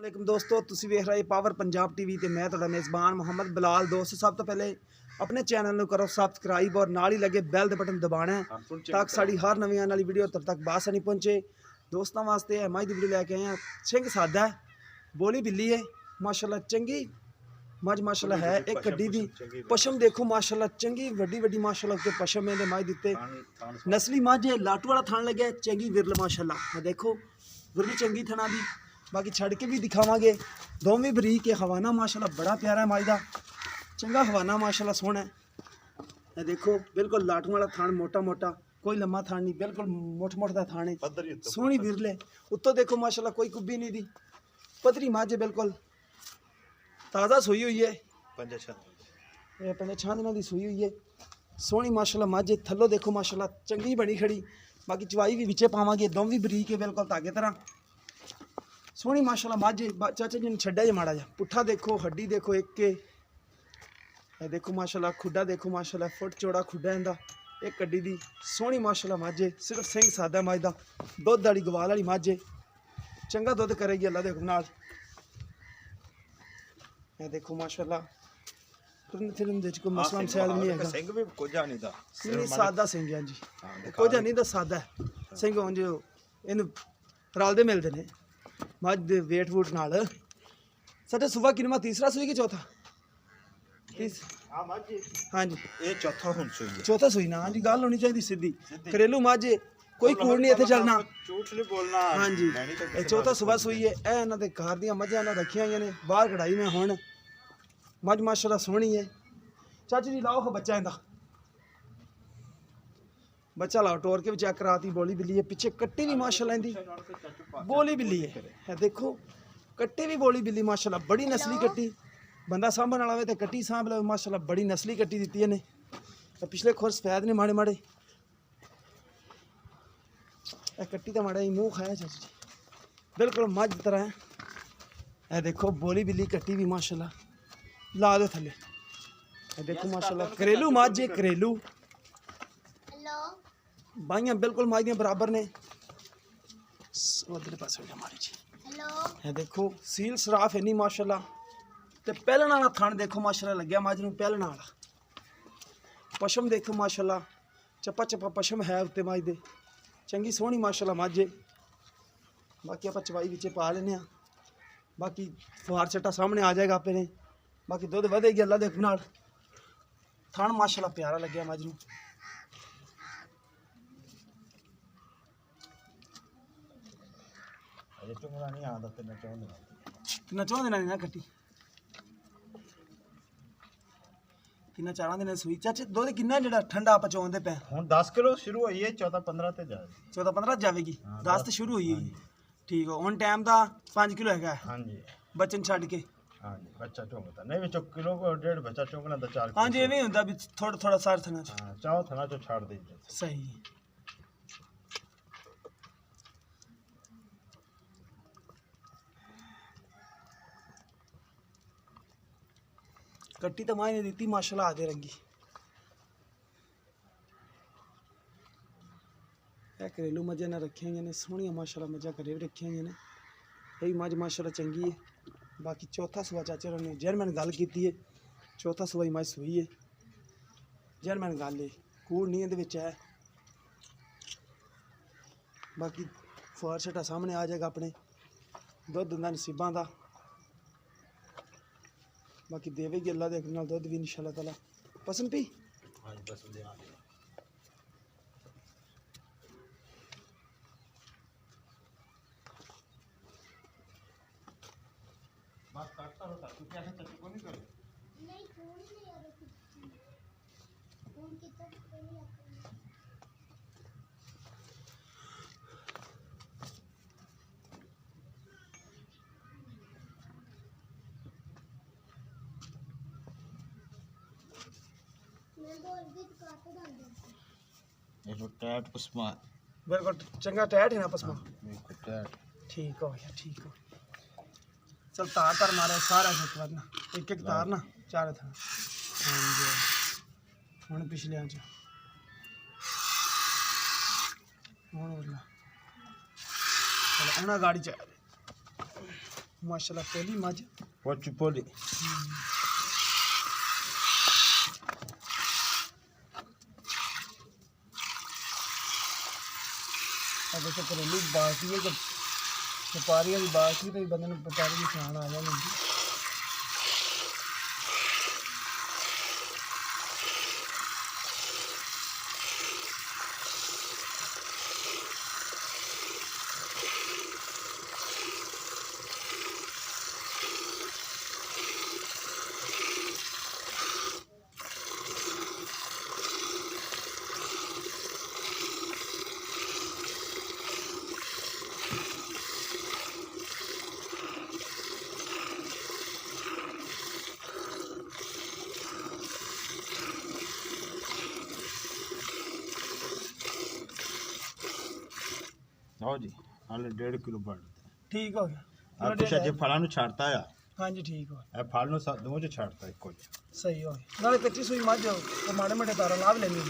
वालेकुम दोस्तों, तुसी वेख रहे पावर पंजाब टीवी ते मैं तुहाडा मेज़बान मुहम्मद बिलाल। दोस्त सब तो पहले अपने चैनल को करो सबसक्राइब और नाल ही लगे बैल दे बटन दबाना है ताकि साड़ी हर नवी आने वाली वीडियो तब तक बासानी पहुंचे। दोस्तों वास्ते है मज दी वीडियो लैके आए हैं। सिंह सादा है, बोली बिल्ली है माशाल्लाह, चंगी मज माशाल्लाह है। एक कड्डी दी पशम देखो माशाल्लाह, चंगी वड्डी वड्डी माशाल्लाह के पशम में मज दिते। नस्ली मज है, लाटू वाला थान लगे, चंगी विरल माशाल्लाह। देखो विरल चंगी थना दी। बाकी छड़ के भी दिखावांगे। दोवें बरीक है, हवाना माशाल्लाह बड़ा प्यारा है माजदा, चंगा हवाना माशाल्लाह सोहना है। देखो बिल्कुल लाटू वाला थान, मोटा मोटा, कोई लम्मा थान नहीं, बिल्कुल मोट मोट दा थान है, सोहनी विरले। उत्तों देखो माशाल्लाह कोई कुब्बी नहीं दी, पतरी मज है, बिल्कुल ताज़ा सोई हुई है, 5-6 दिनों की सोई हुई है, सोहनी माशाल्लाह मज है। थल्लों देखो माशाल्लाह चंगी बनी खड़ी। बाकी चवाई भी विचे पावांगे, दोवें बरीक है बिल्कुल धागे तरह, सोहनी माशाल्लाह मज है। चाचा जी ने छड्या जे माड़ा जा पुट्ठा देखो, हड्डी देखो एक के, देखो माशाल्लाह खुड्डा देखो माशाल्लाह, फुट चौड़ा खुड्डा इंदा। एक कड्डी दी सोहनी माशाल्लाह मज है, सिर्फ सिंह सादा मज दा, दुध वाली गवाल वाली मज है, चंगा दुध करेगी अल्लाह दे हुक्म नाल। देखो माशाल्लाह फिल्म दे कोई मसला मसैल नहीं है, सिंह भी कोजा नहीं दा, सादा सिंह है जी, कोजा नहीं दा, सादा है सिंह। उंज इन रलदे मिलते ने मज दे वेट वूट नाल। सटे सुबह किनमा तीसरा सुई कि चौथा? हाँ जी ये चौथा हुन सुई है, चौथा सुई ना। हाँ जी गल होनी चाहिए सीधी, घरेलू मज है, कोई कूड़ नहीं इत्थे चलना, झूठ नहीं बोलना। हाँ जी चौथा सुबह सुई है। ए इन्हां दे घर दियां मझां इन्हां रखियां होईयां ने, बाहर कढ़ाई में हुण मज माशाल्लाह सोहनी है। चाची जी लाओ बच्चा इंदा, बच्चा लाओ टोर के भी चेक कराती। बोली बिल्ली है, पीछे कट्टी भी माशाल्लाह इंदी बोली बिल्ली है। देखो कट्टी भी बोली बिल्ली माशाल्लाह, बड़ी नस्ली कट्टी, बंदा सांभण वाला होवे ते कट्टी सांभ लवे माशाल्लाह, बड़ी नस्ली कट्टी दी है ने। पिछले खोर सफेद ने माड़े माड़े, कट्टी तो माड़ा ही मुँह खाया चाची जी, बिल्कुल मज तरह है। देखो बोली बिल्ली कट्टी भी माशाल्लाह, ला दो थले। देखो माशाल्लाह घरेलू मज है, घरेलू बाइयां बिल्कुल मज दियां बराबर ने। उधर पासे हमारी जी है। देखो सील सराफ इन्नी माशाल्लाह, ते पहलण वाला थन देखो माशाल्लाह लग्या मज नूं, पहलण वाला पशम देखो माशाल्लाह, चप्पा चप्पा पशम है उत्ते मज दे, चंगी सोहनी माशाल्लाह मज है। बाकी आप चवाई विच पा लेने। बाकी फुहार चट्टा सामने आ जाएगा अपने। बाकी दुध वधेगी अल्लाह दे हुक्म नाल। थन माशाल्लाह प्यारा लग्या मज नूं। नचों दिन ना कट्टी, 3-4 दिन सुई। चाचे दुध किन्ना जेड़ा ठंडा पचौंदे पे? हुन 10 किलो शुरू होई है, 14-15 ते जाए, 14-15 जाएगी, 10 तो शुरू हुई है। ठीक है, हुन टाइम दा 5 किलो है। हां जी बच्चन छड़ के, हां जी बच्चा चोंगता नहीं, विच किलो को 1.5 बच्चा चोंगना तो 4। हां जी ये भी हुंदा भी थोड़ा थोड़ा सार थना च। हां चाहो थना जो छाड़ दे सही। कट्टी तो मायने दी माशाल्लाह आधे रंगी। घरेलू मझां ने रखियां ने, सोहनियां माशाल्लाह मझां घरे भी रखियां ने। यही मझ माशाल्लाह चंगी है। बाकी चौथा सुबह चाचे ने जैनमैन गल की है, चौथा सुबह ही मझ सुई है, जैनमैन गल है, कूड़ नहीं ये है। बाकी फुहार छटा सामने आ जाएगा अपने, दुध दिंदा नसीबां दा। बाकी देवेगी अल्लाह दे हुक्म नाल दुध भी इंशाअल्लाह ताला। पसंद पी बात काटता होता तू क्या चाचा को नहीं करे नहीं फोन नहीं आ रहा, फोन की तरफ नहीं आता। मैं तो अलग काट डाल दूं। ये तो टैट पस्मा बिल्कुल चंगा टैट है ना पसमा। बिल्कुल टैट ठीक हो गया, ठीक हो। चल तार तार मारे सारा एक बार ना, एक एक तार ना चार था। हाँ जी हुण पिछले च हुण चलो उन्हें गाड़ी च माशाल्लाह पोली मज पोच पोली अब तो घरेलू बाल्टी है व्यापारी वाली बाल्टी तो बंदे ने व्यापारी की खान आ जानी ਲਓ ਜੀ ਹਾਲੇ 1.5 ਕਿਲੋ ਬਣ ठीक हो गया ਆ ਪਿਛਾ ਜੇ ਫਲਾਂ ਨੂੰ ਛੱਡਤਾ ਆ हाँ जी ठीक हो ਇਹ ਫਲ ਨੂੰ ਦੋਵਾਂ ਚ ਛੱਡਤਾ ਇੱਕੋ ਜਿਹਾ सही हो गया नाले कच्ची सुई मज तो माड़े माड़े तारा लाभ लेनी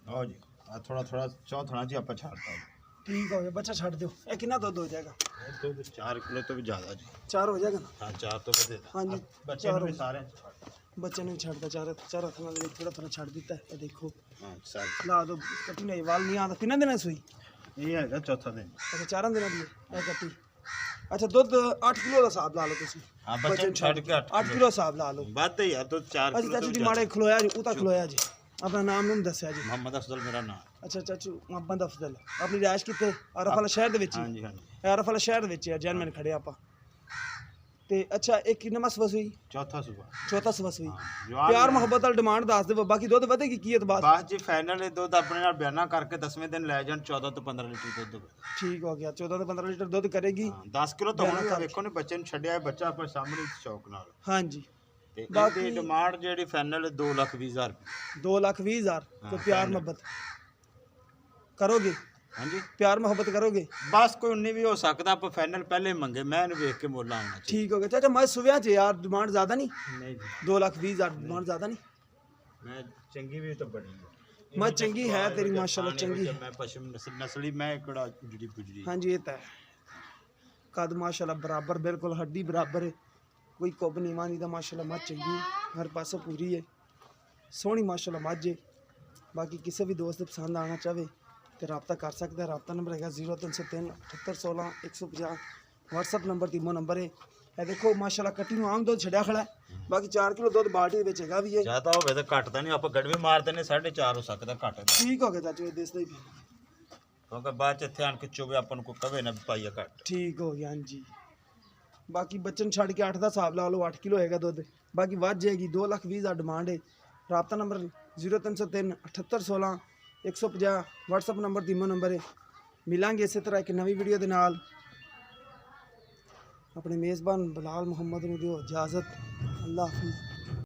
ਲਓ ਜੀ ਆ ਥੋੜਾ ਥੋੜਾ ਚੌਥਣਾ ਜੀ ਆਪਾਂ ਛੱਡਤਾ ठीक हो गया बच्चा छड़ दो ये कितना दूध हो जाएगा ਇਹ ਤੋਂ 4 ਕਿਲੋ ਤੋਂ ਵੀ ਜ਼ਿਆਦਾ ਜੀ 4 हो जाएगा ना ਹਾਂ 4 ਤੋਂ ਵਧੇ हाँ जी ਬੱਚੇ ਨੂੰ ਵੀ ਸਾਰੇ बच्चे ने छड़ता चार हथ नाल थोड़ा थोड़ा छड़ दिता है ये देखो ਹਾਂ ਸਾਰੇ ला दो कटी नहीं वाल नहीं आता कितना दिन सुई ਇਹ ਹੈਗਾ ਚੌਥਾ ਦਿਨ अच्छा 4 दिन दी है कटी अच्छा दुध 8 किलो का हिसाब ला लो तुसी ਹਾਂ ਬੱਚੇ ਨੂੰ ਛੱਡ ਕੇ 8 किलो हिसाब ला लो ਵੱਧ ਹੀ ਆ ਤੋਂ 4 अच्छा ਕਿਲੋ चाचू ਤੋਂ जी माड़े खलोया जी उता खलोया जी अपना नाम नूम दसया जी ਮੁਹੰਮਦ ਅਫਜ਼ਲ ਮੇਰਾ ਨਾਮ अच्छा चाचू मोहम्मद अफजल अपनी रिहाइश कितने आरफ वाला शहर दे विच ही ਹਾਂਜੀ ਹਾਂਜੀ आरफ वाला शहर दे विच है जैनमैन खड़े आपा ते अच्छा एक किन्ना मस वसुई ਚੌਥਾ ਸੂਬਾ चौथा सवस हुई ਜਵਾਬ प्यार मोहब्बत वाली डिमांड दस दे बाकी दुध वधेगी की एतबार ਬਾਅਦ ਜੀ ਫਾਈਨਲ ਇਹ ਦੁੱਧ ਆਪਣੇ ਨਾਲ ਬਿਆਨਾ ਕਰਕੇ 10ਵੇਂ ਦਿਨ ਲੈ ਜਾਣ 14 ਤੋਂ 15 ਲੀਟਰ ਦੁੱਧ ठीक हो गया 14 से 15 लीटर दुध करेगी 10 ਕਿਲੋ ਤਾਂ ਬਿਆਨਾ ਹੋਣੀ ਕਰਕੇ। ਵੇਖੋ ਨੇ ਬੱਚੇ ਨੂੰ ਛੱਡਿਆ ਬੱਚਾ ਆਪਣੇ ਸਾਹਮਣੇ ਚੌਕ ਨਾਲ हाँ जी ਤੇ ਬਾਕੀ- ਇਹਦੀ ਡਿਮਾਂਡ ਜਿਹੜੀ ਫਾਈਨਲ 2,20,000 ਰੁਪਏ 2,20,000 तो हाँ, प्यार final। मोहब्बत करोगे ਹਾਂਜੀ प्यार मोहब्बत करोगे ਬਸ ਕੋਈ 19 ਵੀ ਹੋ ਸਕਦਾ ਆਪਾਂ ਫਾਈਨਲ ਪਹਿਲੇ ਮੰਗੇ ਮੈਂ ਇਹਨੂੰ ਵੇਖ ਕੇ ਮੁੱਲ ਆਉਣਾ ਚਾਹੀਦਾ ठीक हो गया चाचा मैं सुबह च यार डिमांड ज़्यादा नहीं ਨਹੀਂ ਜੀ 2,20,000 डिमांड ज़्यादा नहीं ਮੈਂ ਚੰਗੀ ਵੀ ਤਾਂ ਬੜੀ ਹੈ ਮੈਂ ਚੰਗੀ ਹੈ ਤੇਰੀ ਮਾਸ਼ਾਅੱਲਾ ਚੰਗੀ ਮੈਂ ਪਸ਼ਮ ਨਸਲੀ ਮੈਂ ਕਿਹੜਾ ਜਿਹੜੀ ਗੁਜਰੀ हाँ जी ये तो है कद माशाल्लाह बराबर बिल्कुल हड्डी बराबर है कोई कुब नहीं मानी दा माशाल्लाह मझ चंगी हर पासों पूरी है सोहनी माशाल्लाह मझ है बाकी किसी भी दोस्त पसंद आना चाहे तो रबता कर सकता है रबता नंबर है 0303 7816 150 व्हाट्सअप नंबर तीमो नंबर है ये देखो माशाल्लाह कट्टी ਨੂੰ ਆਮ ਦੁੱਧ ਛੜਿਆ ਖੜਾ ਹੈ ਬਾਕੀ 4 ਕਿਲੋ ਦੁੱਧ ਬਾਲਟੀ ਦੇ ਵਿੱਚ ਹੈਗਾ ਵੀ ਹੈ ਜ਼ਿਆਦਾ ਹੋਵੇ ਤਾਂ ਘੱਟ ਤਾਂ ਨਹੀਂ ਆਪਾਂ ਗੜਵੇ ਮਾਰਦੇ ਨੇ 4.5 ਹੋ ਸਕਦਾ ਘੱਟ ਦਾ। ਠੀਕ ਹੋ ਗਿਆ ਚਾਚੂ ਇਹ ਦੇਸਦਾ ਹੀ ਕਿਉਂਕਿ ਬਾਅਦ ਚ ਇੱਥੇ ਆਣ ਕੇ ਚੋਵੇ ਆਪਾਂ ਨੂੰ ਕੋਈ ਕਵੇ ਨਾ ਵੀ ਪਾਈਆ ਘੱਟ ਠੀਕ ਹੋ ਗਿਆ ਹਾਂਜੀ ਬਾਕੀ ਬੱਚਨ ਛੱਡ ਕੇ 8 ਦਾ ਹਿਸਾਬ ਲਾ ਲਓ 8 ਕਿਲੋ ਹੈਗਾ ਦੁੱਧ ਬਾਕੀ ਵੱਧ ਜਾਏਗੀ 2,20,000 ਦਾ ਡਿਮਾਂਡ ਹੈ ਰਾਬਤਾ ਨੰਬਰ 0303 7816 150 WhatsApp ਨੰਬਰ तीमो नंबर है मिलांगे इसी तरह एक नवी वीडियो के नाल ਆਪਣੇ ਮੇਜ਼ਬਾਨ ਬਲਾਲ ਮੁਹੰਮਦ ਨੂੰ ਦਿਓ ਇਜਾਜ਼ਤ। ਅੱਲਾ ਹਾਫਿਜ਼।